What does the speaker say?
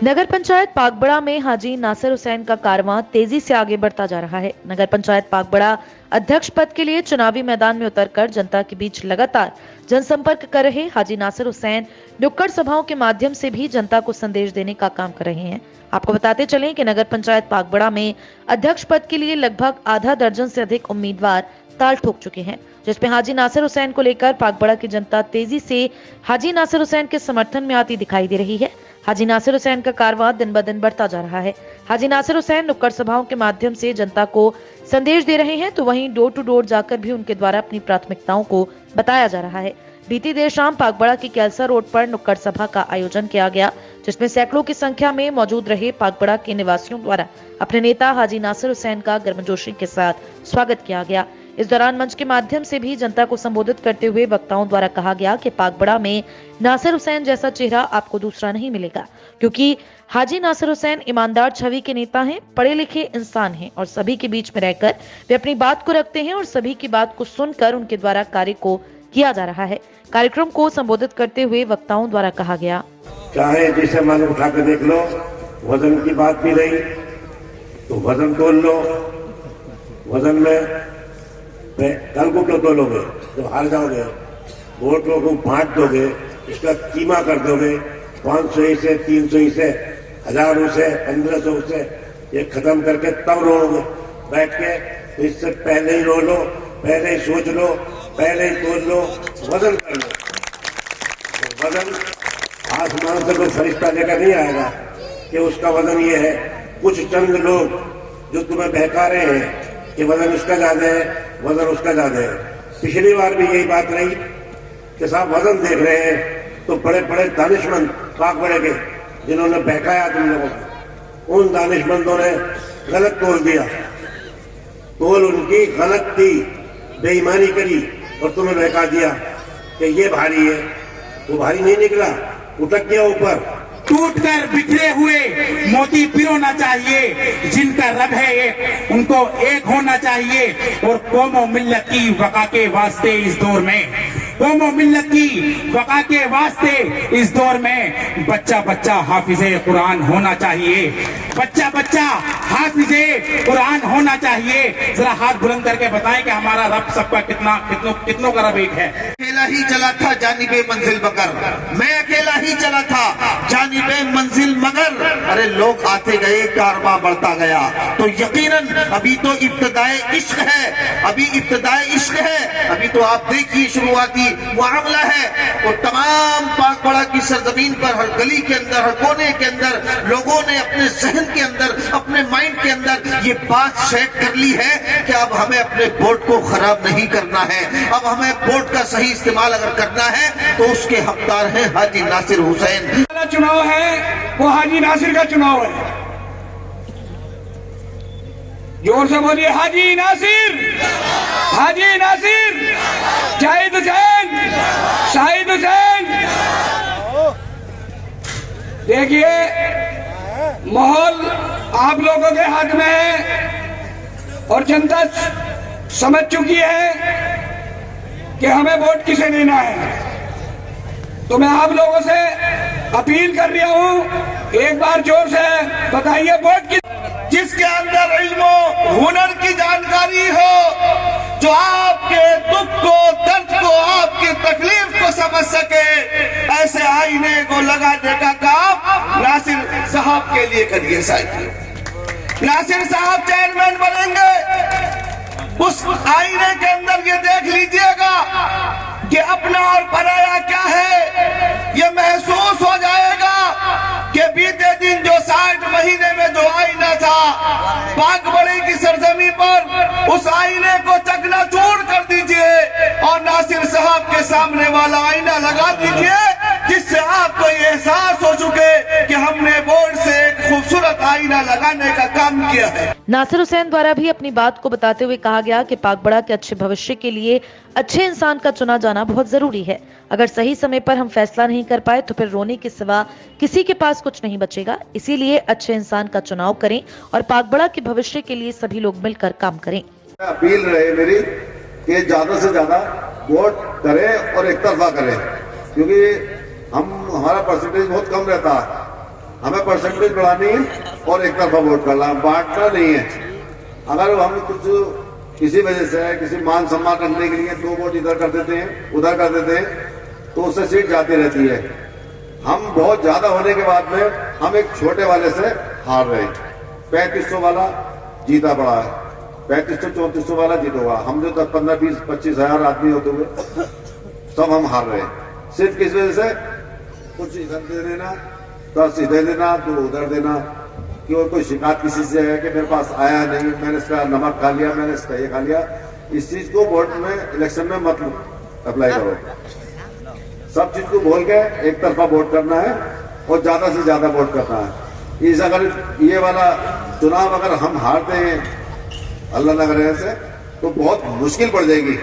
नगर पंचायत पागबड़ा में हाजी नासिर हुसैन का कारवां तेजी से आगे बढ़ता जा रहा है। नगर पंचायत पागबड़ा अध्यक्ष पद के लिए चुनावी मैदान में उतरकर जनता के बीच लगातार जनसंपर्क कर रहे हाजी नासिर हुसैन नुक्कड़ सभाओं के माध्यम से भी जनता को संदेश देने का काम कर रहे हैं। आपको बताते चलें कि नगर पंचायत पागबड़ा में अध्यक्ष पद के लिए लगभग आधा दर्जन से अधिक उम्मीदवार ताल ठोक चुके हैं, जिसमें हाजी नासिर हुसैन को लेकर पागबड़ा की जनता तेजी से हाजी नासिर हुसैन के समर्थन में आती दिखाई दे रही है। हाजी नासिर हुसैन का कारवां दिन ब दिन बढ़ता जा रहा है। हाजी नासिर हुसैन नुक्कड़ सभाओं के माध्यम से जनता को संदेश दे रहे हैं, तो वहीं डोर टू डोर जाकर भी उनके द्वारा अपनी प्राथमिकताओं को बताया जा रहा है। बीती देर शाम पागबड़ा की कैलसा रोड पर नुक्कड़ सभा का आयोजन किया गया, जिसमें सैकड़ों की संख्या में मौजूद रहे पागबड़ा के निवासियों द्वारा अपने नेता हाजी नासिर हुसैन का गर्मजोशी के साथ स्वागत किया गया। इस दौरान मंच के माध्यम से भी जनता को संबोधित करते हुए वक्ताओं द्वारा कहा गया कि पागबड़ा में नासिर हुसैन जैसा चेहरा आपको दूसरा नहीं मिलेगा, क्योंकि हाजी नासिर हुसैन ईमानदार छवि के नेता हैं, पढ़े लिखे इंसान हैं और सभी के बीच में रहकर वे अपनी बात को रखते हैं और सभी की बात को सुनकर उनके द्वारा कार्य को किया जा रहा है। कार्यक्रम को संबोधित करते हुए वक्ताओं द्वारा कहा गया, चाहे जिसे मन उठा कर देख लो, वजन की बात भी रही तो वजन तोल लो। वजन में कल को क्यों तोलोगे जब हार जाओगे? वोटों को बांट दोगे, उसका कीमा कर दोगे 500 से 300 से 1000 से 1500 से, ये खत्म करके तब रोओगे बैठ के। तो इससे पहले ही रो लो, पहले ही सोच लो, पहले ही तोल लो, वजन कर लो। तो वजन आसमान से कोई फरिश्ता लेकर नहीं आएगा कि उसका वजन ये है। कुछ चंद लोग जो तुम्हें बहका रहे हैं कि वजन इसका ज्यादा है, वजन उसका ज्यादा है। पिछली बार भी यही बात रही कि साहब वजन देख रहे हैं तो बड़े बड़े दानिशमंद पागबड़े के जिन्होंने बहकाया तुम लोगों को, उन दानिशमंदों ने गलत तोल दिया। तोल उनकी गलत थी, बेईमानी करी और तुम्हें बहका दिया कि ये भारी है। वो भारी नहीं निकला, उठक गया ऊपर। टूटकर बिखरे हुए मोती पिरोना चाहिए, जिनका रब है एक, उनको एक होना चाहिए। और कौमो मिल्लत की वक़ा के वास्ते इस दौर में, कौमो मिल्लत की वक़ा के वास्ते इस दौर में बच्चा बच्चा हाफिज़े कुरान होना चाहिए, बच्चा बच्चा हाफिज़े कुरान होना चाहिए। जरा हाथ बुलंद करके बताएं कि हमारा रब सबका कितनों का रब एक है। अकेला ही चला था जानिबे मंजिल मगर, मैं अकेला ही चला था जानिबे मंजिल मगर। अरे लोग आते गए, कारवां बढ़ता गया। तो यकीनन अभी तो इब्तिदाए इश्क है, अभी इब्तिदाए इश्क है। अभी तो आप देखिए शुरुआती मामला है। और तमाम पागबड़ा की सरजमीन पर हर गली के अंदर, हर कोने के अंदर लोगों ने अपने जहन के अंदर, अपने माइंड के अंदर ये बात सेट कर ली है कि अब हमें अपने वोट को खराब नहीं करना है। अब हमें वोट का सही इस्तेमाल अगर करना है तो उसके हकदार हैं हाजी नासिर हुसैन। चुनाव है वो हाजी नासिर का चुनाव है। जोर से बोलिए हाजी नासिर, हाजी नासिर, शाहिद हुसैन, शाहिद हुसैन। देखिए माहौल आप लोगों के हाथ में है और जनता समझ चुकी है कि हमें वोट किसे देना है। तो मैं आप लोगों से अपील कर रहा हूं, एक बार जोर से बताइए वोट किस। जिसके अंदर इल्म हुनर की जानकारी हो, जो आपके दुख को, दर्द को, आपकी तकलीफ को समझ सके, ऐसे आईने को लगाने का काम नासिर साहब के लिए करिए। साहब नासिर साहब चेयरमैन बनेंगे, उस आईने के अंदर ये देख लीजिएगा कि अपना और पराया क्या है। ये महसूस हो जाएगा कि बीते दिन जो 60 महीने में जो आईना था पागबड़े की सरजमी पर, उस आईने को चकनाचूर कर दीजिए और नासिर साहब के सामने वाला आईना लगा दीजिए, जिससे आपको ये एहसास हो चुके कि हमने बोर्ड से एक खूबसूरत आईना लगाने का काम किया है। नासिर हुसैन द्वारा भी अपनी बात को बताते हुए कहा गया कि पागबड़ा के अच्छे भविष्य के लिए अच्छे इंसान का चुना जाना बहुत जरूरी है। अगर सही समय पर हम फैसला नहीं कर पाए तो फिर रोने के सिवा किसी के पास कुछ नहीं बचेगा। इसीलिए अच्छे इंसान का चुनाव करें और पागबड़ा के भविष्य के लिए सभी लोग मिलकर काम करें। अपील रहे मेरी कि ज्यादा से ज्यादा वोट करें और एक तरफा करें, क्योंकि हमारा परसेंटेज बहुत कम रहता है। हमें परसेंटेज बढ़ानी है और एक तरफा वोट करना, बांटना नहीं है। अगर हम कुछ किसी वजह से किसी मान सम्मान रखने के लिए 2 वोट इधर कर देते हैं उधर कर देते हैं तो उससे सीट जाती रहती है। हम बहुत ज्यादा होने के बाद में हम एक छोटे वाले से हार रहे हैं। 3500 वाला जीता पड़ा है, 3500-3400 वाला जीतोगा। हम जो 10, 15, 20, 25 हजार आदमी होते हुए सब हम हार रहे हैं। सिर्फ किस वजह से, कुछ इधर दे देना, 10 इधर देना, 2 उधर देना। कि कोई शिकायत किसी से है कि मेरे पास आया नहीं, मैंने इसका नमक खा लिया, मैंने इसका ये खा लिया, इस चीज को वोट में इलेक्शन में मत अप्लाई करो। सब चीज को बोल के एक तरफा वोट करना है और ज्यादा से ज्यादा वोट करना है। इस अगर ये वाला चुनाव अगर हम हारते हैं अल्लाह न करे से, तो बहुत मुश्किल पड़ जाएगी।